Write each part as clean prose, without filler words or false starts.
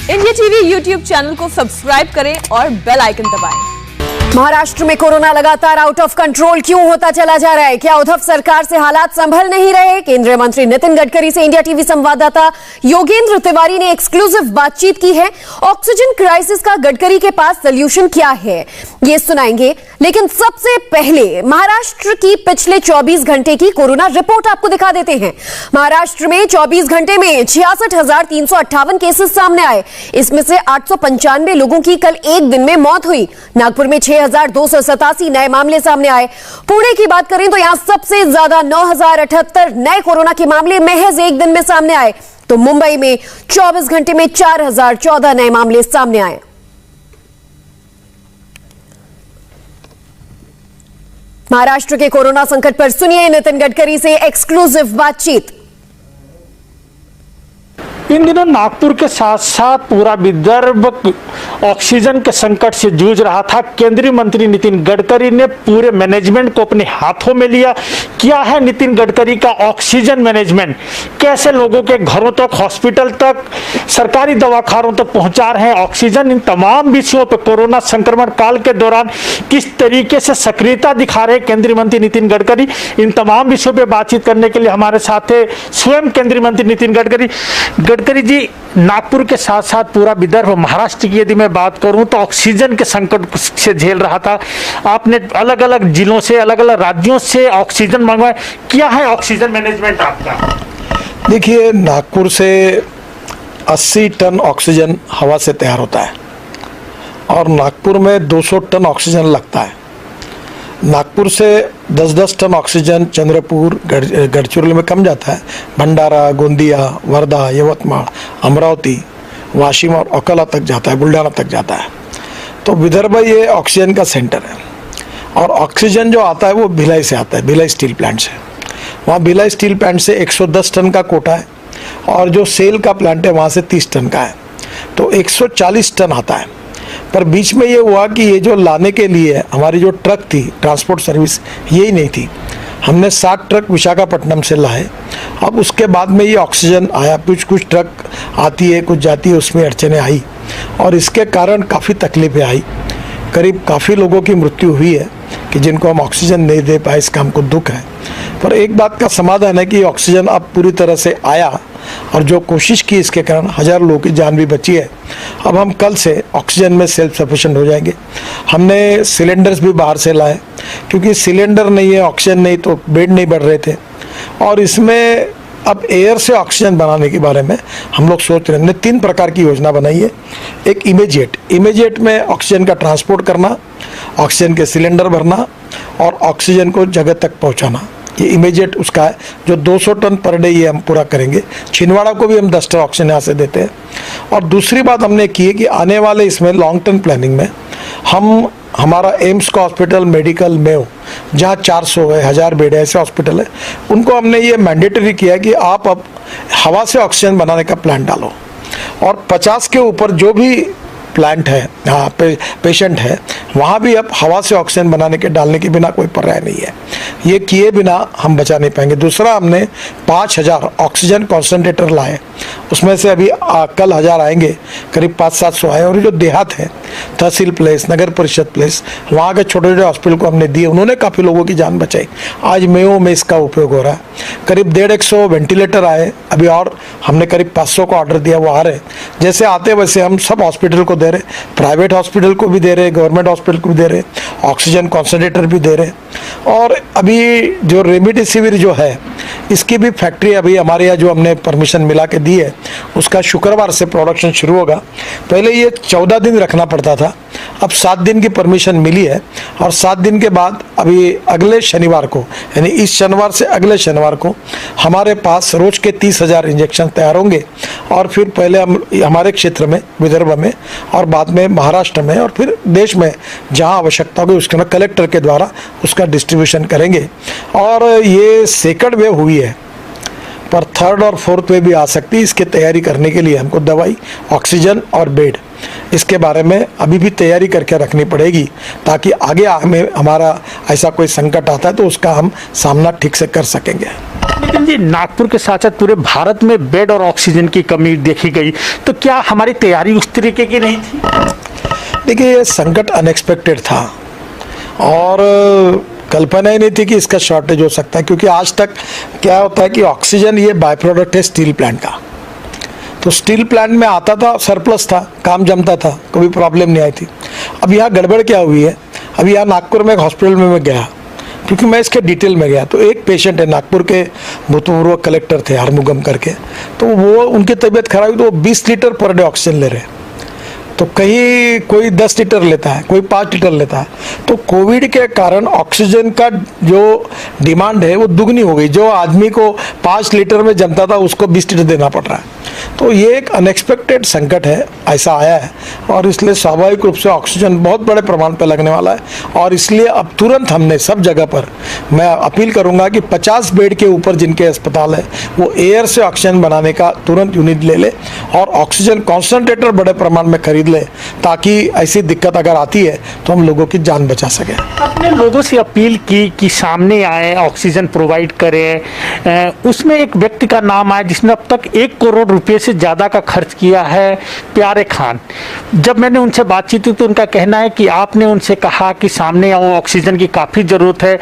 India TV YouTube channel को subscribe करें और बेल आइकन दबाएं। महाराष्ट्र में कोरोना लगातार आउट ऑफ कंट्रोल क्यों होता चला जा रहा है? क्या उद्धव सरकार से हालात संभल नहीं रहे? केंद्रीय मंत्री नितिन गडकरी से इंडिया टीवी संवाददाता योगेंद्र तिवारी ने एक्सक्लूसिव बातचीत की है। ऑक्सीजन क्राइसिस का गडकरी के पास सॉल्यूशन क्या है, ये सुनाएंगे। लेकिन सबसे पहले महाराष्ट्र की पिछले 24 घंटे की कोरोना रिपोर्ट आपको दिखा देते हैं। महाराष्ट्र में 24 घंटे में 66,358 केसेस सामने आए। इसमें से 895 लोगों की कल एक दिन में मौत हुई। नागपुर में 6,287 नए मामले सामने आए। पुणे की बात करें तो यहां सबसे ज्यादा 9,078 नए कोरोना के मामले महज एक दिन में सामने आए। तो मुंबई में 24 घंटे में 4,014 नए मामले सामने आए। महाराष्ट्र के कोरोना संकट पर सुनिए नितिन गडकरी से एक्सक्लूसिव बातचीत। इन दिनों नागपुर के साथ साथ पूरा विदर्भ ऑक्सीजन के संकट से जूझ रहा था। केंद्रीय मंत्री नितिन गडकरी ने पूरे मैनेजमेंट को अपने हाथों में लिया। क्या है नितिन गडकरी का ऑक्सीजन मैनेजमेंट? कैसे लोगों के घरों तक, हॉस्पिटल तक, सरकारी दवाखानों तक पहुंचा रहे हैं ऑक्सीजन? इन तमाम विषयों पर कोरोना संक्रमण काल के दौरान किस तरीके से सक्रियता दिखा रहे केंद्रीय मंत्री नितिन गडकरी, इन तमाम विषयों पर बातचीत करने के लिए हमारे साथ है स्वयं केंद्रीय मंत्री नितिन गडकरी। गडकरी जी, नागपुर के साथ साथ पूरा विदर्भ, महाराष्ट्र की यदि मैं बात करूं तो ऑक्सीजन के संकट से झेल रहा था। आपने अलग अलग जिलों से, अलग अलग राज्यों से ऑक्सीजन मंगवाया। क्या है ऑक्सीजन मैनेजमेंट आपका? देखिए, नागपुर से 80 टन ऑक्सीजन हवा से तैयार होता है और नागपुर में 200 टन ऑक्सीजन लगता है। नागपुर से 10-10 टन ऑक्सीजन चंद्रपुर, गढ़चिरोली में कम जाता है। भंडारा, गोंदिया, वर्धा, यवतमाळ, अमरावती, वाशिम और अकोला तक जाता है, बुल्ढाना तक जाता है। तो विदर्भ ये ऑक्सीजन का सेंटर है और ऑक्सीजन जो आता है वो भिलाई से आता है, भिलाई स्टील प्लांट से। वहाँ भिलाई स्टील प्लांट से 110 टन का कोटा है और जो सेल का प्लांट है वहाँ से 30 टन का है, तो 140 टन आता है। पर बीच में ये हुआ कि ये जो लाने के लिए हमारी जो ट्रक थी, ट्रांसपोर्ट सर्विस यही नहीं थी। हमने 60 ट्रक विशाखापट्टनम से लाए। अब उसके बाद में ये ऑक्सीजन आया। कुछ ट्रक आती है, कुछ जाती है, उसमें अड़चने आई और इसके कारण काफ़ी तकलीफें आई। करीब काफ़ी लोगों की मृत्यु हुई है कि जिनको हम ऑक्सीजन नहीं दे पाए, इसका हमको दुख है। पर एक बात का समाधान है कि ऑक्सीजन अब पूरी तरह से आया और जो कोशिश की इसके कारण हज़ारों लोगों की जान भी बची है। अब हम कल से ऑक्सीजन में सेल्फ सफिशिएंट हो जाएंगे। हमने सिलेंडर्स भी बाहर से लाए क्योंकि सिलेंडर नहीं है, ऑक्सीजन नहीं, तो बेड नहीं बढ़ रहे थे। और इसमें अब एयर से ऑक्सीजन बनाने के बारे में हम लोग सोच रहे हैं। हमने 3 प्रकार की योजना बनाई है। एक इमीडिएट में ऑक्सीजन का ट्रांसपोर्ट करना, ऑक्सीजन के सिलेंडर भरना और ऑक्सीजन को जगह तक पहुंचाना। ये इमीडिएट उसका है जो 200 टन पर डे ये हम पूरा करेंगे। छिंदवाड़ा को भी हम 10 टन ऑक्सीजन यहाँ से देते हैं। और दूसरी बात हमने की है कि आने वाले इसमें लॉन्ग टर्म प्लानिंग में हम हमारा एम्स का हॉस्पिटल, मेडिकल मेयो, जहाँ 400 है, 1000 बेड है, ऐसे हॉस्पिटल है, उनको हमने ये मैंडेटरी किया कि आप अब हवा से ऑक्सीजन बनाने का प्लान डालो और 50 के ऊपर जो भी प्लांट है, पेशेंट है, वहाँ भी अब हवा से ऑक्सीजन बनाने के डालने के बिना कोई पर्याय नहीं है। ये किए बिना हम बचा नहीं पाएंगे। दूसरा, हमने 5000 ऑक्सीजन कॉन्सेंट्रेटर लाए। उसमें से अभी कल 1000 आएंगे, करीब 500-700 आए। और जो देहात है, तहसील प्लेस, नगर परिषद प्लेस, वहाँ के छोटे छोटे हॉस्पिटल को हमने दिए। उन्होंने काफ़ी लोगों की जान बचाई। आज मेयो में इसका उपयोग हो रहा है। करीब 150 वेंटिलेटर आए अभी और हमने करीब 500 का ऑर्डर दिया, वो आ रहे। जैसे आते वैसे हम सब हॉस्पिटल को दे रहे, प्राइवेट हॉस्पिटल को भी दे रहे, गवर्नमेंट हॉस्पिटल को भी दे रहे, ऑक्सीजन कॉन्सेंट्रेटर भी दे रहे। और अभी जो रेमडेसिविर जो है, इसकी भी फैक्ट्री अभी हमारे यहाँ जो हमने परमिशन मिला के दी है, उसका शुक्रवार से प्रोडक्शन शुरू होगा। पहले ये 14 दिन रखना पड़ता था, अब 7 दिन की परमिशन मिली है। और 7 दिन के बाद अभी अगले शनिवार को, यानी इस शनिवार से अगले शनिवार को हमारे पास रोज के 30,000 इंजेक्शन तैयार होंगे। और फिर पहले हम हमारे क्षेत्र में, विदर्भ में, और बाद में महाराष्ट्र में, और फिर देश में जहां आवश्यकता होगी उसके में कलेक्टर के द्वारा उसका डिस्ट्रीब्यूशन करेंगे। और ये सेकंड वेव हुई है, पर थर्ड और फोर्थ वेव भी आ सकती है। इसकी तैयारी करने के लिए हमको दवाई, ऑक्सीजन और बेड, इसके बारे में अभी भी तैयारी करके रखनी पड़ेगी, ताकि आगे हमें हमारा ऐसा कोई संकट आता है तो उसका हम सामना ठीक से कर सकेंगे। नितिन जी, नागपुर के साथ साथ पूरे भारत में बेड और ऑक्सीजन की कमी देखी गई, तो क्या हमारी तैयारी उस तरीके की नहीं थी? देखिए, ये संकट अनएक्सपेक्टेड था और कल्पना ही नहीं थी कि इसका शॉर्टेज हो सकता है, क्योंकि आज तक क्या होता है कि ऑक्सीजन ये बाय प्रोडक्ट है स्टील प्लांट का। तो स्टील प्लांट में आता था, सरप्लस था, काम जमता था, कोई प्रॉब्लम नहीं आई थी। अब यहाँ गड़बड़ क्या हुई है, अभी यहाँ नागपुर में एक हॉस्पिटल में मैं गया, क्योंकि मैं इसके डिटेल में गया, तो एक पेशेंट है, नागपुर के भूतपूर्व कलेक्टर थे आरमुगम करके, तो वो उनकी तबीयत खराब हुई तो वो 20 लीटर पर डे ऑक्सीजन ले रहे हैं। तो कहीं कोई 10 लीटर लेता है, कोई 5 लीटर लेता है। तो कोविड के कारण ऑक्सीजन का जो डिमांड है वो दुगनी हो गई। जो आदमी को 5 लीटर में जमता था उसको 20 लीटर देना पड़ रहा है। तो ये एक अनएक्सपेक्टेड संकट है, ऐसा आया है, और इसलिए स्वाभाविक रूप से ऑक्सीजन बहुत बड़े प्रमाण पर लगने वाला है। और इसलिए अब तुरंत हमने सब जगह पर, मैं अपील करूंगा कि 50 बेड के ऊपर जिनके अस्पताल है वो एयर से ऑक्सीजन बनाने का तुरंत यूनिट ले ले और ऑक्सीजन कॉन्सेंट्रेटर बड़े प्रमाण में खरीद ले, ताकि ऐसी दिक्कत अगर आती है तो हम लोगों की जान बचा सकें। अपने लोगों से अपील की कि सामने आए, ऑक्सीजन प्रोवाइड करें। उसमें एक व्यक्ति का नाम आया जिसने अब तक 1 करोड़ रुपए से ज़्यादा का खर्च किया है, प्यारे खान। जब मैंने उनसे बातचीत की तो उनका कहना है कि आपने उनसे कहा कि सामने आओ, ऑक्सीजन की काफ़ी ज़रूरत है।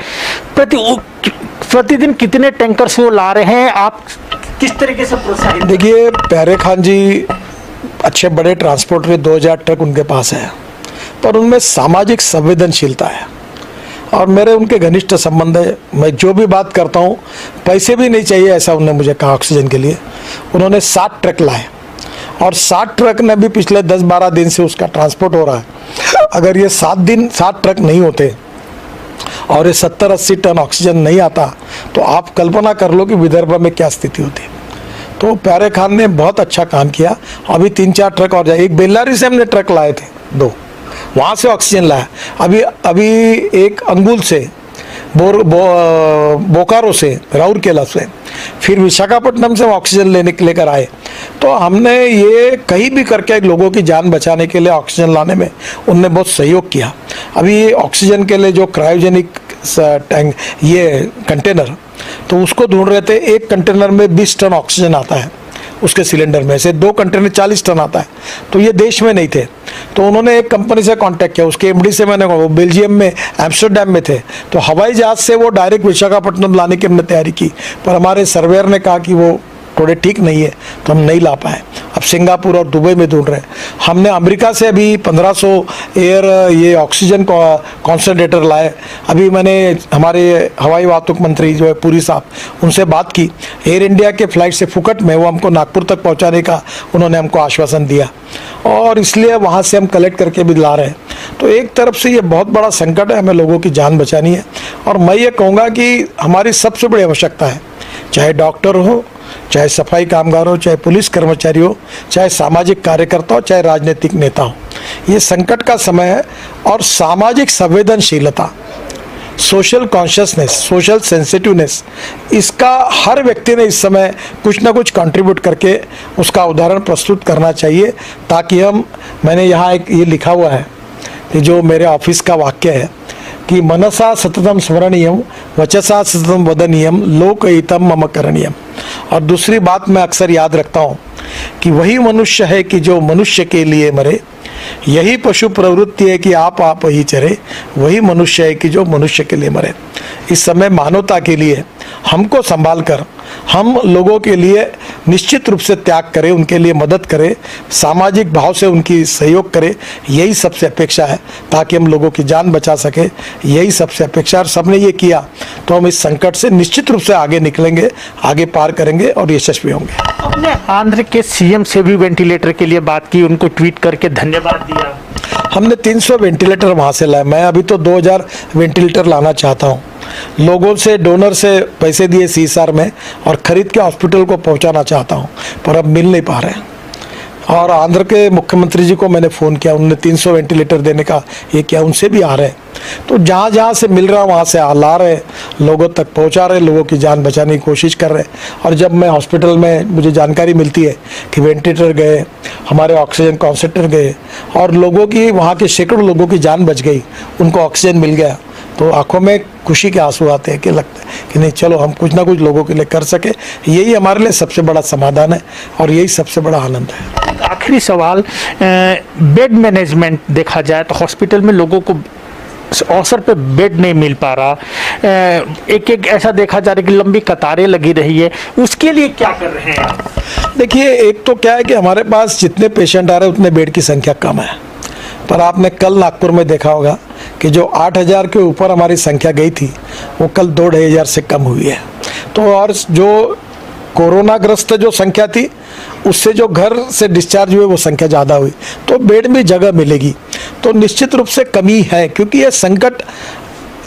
प्रतिदिन कितने टैंकर्स वो ला रहे हैं, आप किस तरीके से प्रोत्साहित? देखिए, प्यारे खान जी अच्छे बड़े ट्रांसपोर्ट में 2000 ट्रक उनके पास है, पर उनमें सामाजिक संवेदनशीलता है और मेरे उनके घनिष्ठ संबंध है। मैं जो भी बात करता हूँ, पैसे भी नहीं चाहिए ऐसा उन्होंने मुझे कहा ऑक्सीजन के लिए। उन्होंने 60 ट्रक लाए और 60 ट्रक ने भी पिछले 10-12 दिन से उसका ट्रांसपोर्ट हो रहा है। अगर ये 7 ट्रक नहीं होते और ये 70-80 टन ऑक्सीजन नहीं आता तो आप कल्पना कर लो कि विदर्भ में क्या स्थिति होती। तो प्यारे खान ने बहुत अच्छा काम किया। अभी 3-4 ट्रक और जाए, एक बेल्लारी से हमने ट्रक लाए थे 2, वहाँ से ऑक्सीजन लाया। अभी एक अंगुल से, बोकारो से, राउरकेला से, फिर विशाखापट्टनम से ऑक्सीजन लेकर आए। तो हमने ये कहीं भी करके लोगों की जान बचाने के लिए ऑक्सीजन लाने में उनने बहुत सहयोग किया। अभी ऑक्सीजन के लिए जो क्रायोजेनिक टैंक, ये कंटेनर, तो उसको ढूंढ रहे थे। एक कंटेनर में 20 टन ऑक्सीजन आता है, उसके सिलेंडर में से 2 कंटेनर 40 टन आता है, तो ये देश में नहीं थे। तो उन्होंने एक कंपनी से कांटेक्ट किया, उसके एमडी से मैंने, वो बेल्जियम में एम्स्टर्डम में थे, तो हवाई जहाज से वो डायरेक्ट विशाखापट्टनम लाने की हमने तैयारी की, पर हमारे सर्वेयर ने कहा कि वो थोड़े ठीक नहीं है तो हम नहीं ला पाए। अब सिंगापुर और दुबई में ढूंढ रहे हैं। हमने अमेरिका से अभी 1500 एयर ये ऑक्सीजन कॉन्सेंट्रेटर लाए। अभी मैंने हमारे हवाई वाहतुक मंत्री जो है पुरी साहब, उनसे बात की, एयर इंडिया के फ्लाइट से फुकट में वो हमको नागपुर तक पहुंचाने का उन्होंने हमको आश्वासन दिया, और इसलिए वहाँ से हम कलेक्ट करके भी ला रहे हैं। तो एक तरफ से ये बहुत बड़ा संकट है, हमें लोगों की जान बचानी है। और मैं ये कहूँगा कि हमारी सबसे बड़ी आवश्यकता है, चाहे डॉक्टर हो, चाहे सफाई कामगार हो, चाहे पुलिस कर्मचारी हो, चाहे सामाजिक कार्यकर्ता हो, चाहे राजनीतिक नेता हो, ये संकट का समय है। और सामाजिक संवेदनशीलता, सोशल कॉन्शियसनेस, सोशल सेंसिटिवनेस, इसका हर व्यक्ति ने इस समय कुछ ना कुछ कंट्रीब्यूट करके उसका उदाहरण प्रस्तुत करना चाहिए, ताकि मैंने यहाँ एक ये लिखा हुआ है कि जो मेरे ऑफिस का वाक्य है कि मनसा सततम स्मरणीयम, वचसा सततम वदनीयम, लोकहितम मम करणीयम। और दूसरी बात मैं अक्सर याद रखता हूँ कि वही मनुष्य है कि जो मनुष्य के लिए मरे, यही पशु प्रवृत्ति है कि आप ही चरे, वही मनुष्य है कि जो मनुष्य के लिए मरे। इस समय मानवता के लिए हमको संभाल कर हम लोगों के लिए निश्चित रूप से त्याग करें, उनके लिए मदद करें, सामाजिक भाव से उनकी सहयोग करें, यही सबसे अपेक्षा है, ताकि हम लोगों की जान बचा सके। यही सबसे अपेक्षा है। सबने ये किया तो हम इस संकट से निश्चित रूप से आगे निकलेंगे, आगे पार करेंगे और यशस्वी होंगे। हमने आंध्र के सीएम से भी वेंटिलेटर के लिए बात की, उनको ट्वीट करके धन्यवाद दिया। हमने 300 वेंटिलेटर वहाँ से लाए। मैं अभी तो 2000 वेंटिलेटर लाना चाहता हूँ। लोगों से, डोनर से पैसे दिए सीएसआर में और ख़रीद के हॉस्पिटल को पहुँचाना चाहता हूँ, पर अब मिल नहीं पा रहे हैं। और आंध्र के मुख्यमंत्री जी को मैंने फ़ोन किया, उन्होंने 300 वेंटिलेटर देने का ये किया, उनसे भी आ रहे हैं। तो जहाँ जहाँ से मिल रहा वहाँ से ला रहे, लोगों तक पहुँचा रहे, लोगों की जान बचाने की कोशिश कर रहे। और जब मैं हॉस्पिटल में, मुझे जानकारी मिलती है कि वेंटिलेटर गए, हमारे ऑक्सीजन कॉन्सेंट्रेटर गए और लोगों की, वहाँ के सैकड़ों लोगों की जान बच गई, उनको ऑक्सीजन मिल गया, तो आंखों में खुशी के आंसू आते हैं कि लगता है कि नहीं, चलो हम कुछ ना कुछ लोगों के लिए कर सके। यही हमारे लिए सबसे बड़ा समाधान है और यही सबसे बड़ा आनंद है। आखिरी सवाल, बेड मैनेजमेंट देखा जाए तो हॉस्पिटल में लोगों को अवसर पे बेड नहीं मिल पा रहा, एक ऐसा देखा जा रहा है कि लंबी कतारें लगी रही है, उसके लिए क्या कर रहे हैं? देखिए, एक तो क्या है कि हमारे पास जितने पेशेंट आ रहे हैं उतने बेड की संख्या कम है, पर आपने कल नागपुर में देखा होगा कि जो 8,000 के ऊपर हमारी संख्या गई थी वो कल 2,500 से कम हुई है। तो और जो कोरोना ग्रस्त जो संख्या थी उससे जो घर से डिस्चार्ज हुए वो संख्या ज़्यादा हुई, तो बेड में जगह मिलेगी। तो निश्चित रूप से कमी है, क्योंकि ये संकट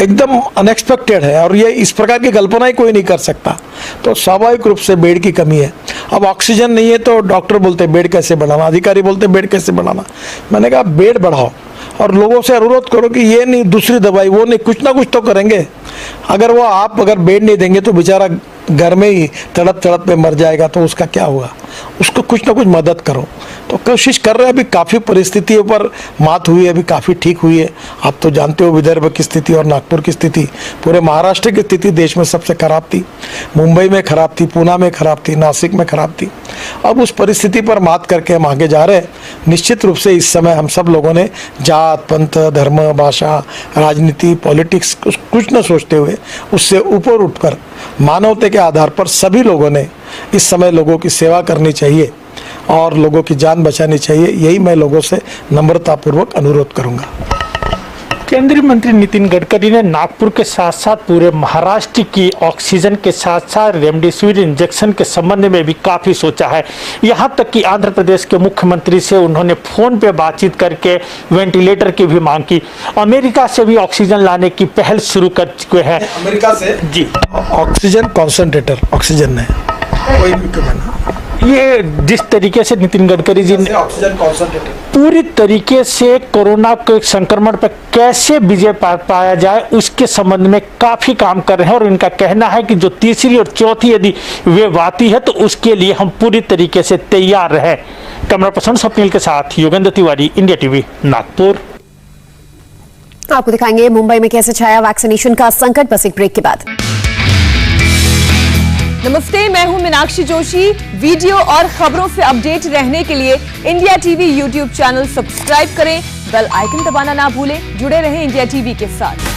एकदम अनएक्सपेक्टेड है और ये इस प्रकार की कल्पना ही कोई नहीं कर सकता। तो स्वाभाविक रूप से बेड की कमी है। अब ऑक्सीजन नहीं है तो डॉक्टर बोलते बेड कैसे बढ़ाना, अधिकारी बोलते बेड कैसे बढ़ाना। मैंने कहा बेड बढ़ाओ और लोगों से अनुरोध करो कि ये नहीं दूसरी दवाई वो नहीं, कुछ ना कुछ तो करेंगे। अगर बेड नहीं देंगे तो बेचारा घर में ही तड़प तड़प में मर जाएगा, तो उसका क्या होगा? उसको कुछ ना कुछ मदद करो। तो कोशिश कर रहे हैं। अभी काफ़ी परिस्थितियों पर मात हुई है, अभी काफ़ी ठीक हुई है। आप तो जानते हो विदर्भ की स्थिति और नागपुर की स्थिति, पूरे महाराष्ट्र की स्थिति देश में सबसे खराब थी। मुंबई में खराब थी, पूना में खराब थी, नासिक में खराब थी। अब उस परिस्थिति पर मात करके हम आगे जा रहे हैं। निश्चित रूप से इस समय हम सब लोगों ने जात पंथ धर्म भाषा राजनीति पॉलिटिक्स कुछ न सोचते हुए उससे ऊपर उठकर मानवता के आधार पर सभी लोगों ने इस समय लोगों की सेवा करनी चाहिए और लोगों की जान बचानी चाहिए। यही मैं लोगों से नम्रतापूर्वक अनुरोध करूंगा। केंद्रीय मंत्री नितिन गडकरी ने नागपुर के साथ साथ पूरे महाराष्ट्र की ऑक्सीजन के साथ साथ रेमडेसिविर इंजेक्शन के संबंध में भी काफ़ी सोचा है। यहाँ तक कि आंध्र प्रदेश के मुख्यमंत्री से उन्होंने फ़ोन पे बातचीत करके वेंटिलेटर की भी मांग की। अमेरिका से भी ऑक्सीजन लाने की पहल शुरू कर चुके हैं। अमेरिका से जी ऑक्सीजन कॉन्सेंट्रेटर, ऑक्सीजन नहीं कोई भी। ये जिस तरीके से नितिन गडकरी जी ने ऑक्सीजन कॉन्सेंट्रेटर पूरी तरीके से कोरोना के संक्रमण पर कैसे विजय पाया जाए उसके संबंध में काफी काम कर रहे हैं और इनका कहना है कि जो तीसरी और चौथी यदि वेव आती है तो उसके लिए हम पूरी तरीके से तैयार रहे। कैमरा पर्सन स्वप्निल के साथ योगेंद्र तिवारी, इंडिया टीवी, नागपुर। आपको दिखाएंगे मुंबई में कैसे छाया वैक्सीनेशन का संकट, बस एक ब्रेक के बाद। नमस्ते, मैं हूं मीनाक्षी जोशी। वीडियो और खबरों से अपडेट रहने के लिए India TV YouTube channel subscribe करें, बेल आइकन दबाना ना भूलें। जुड़े रहें इंडिया टीवी के साथ।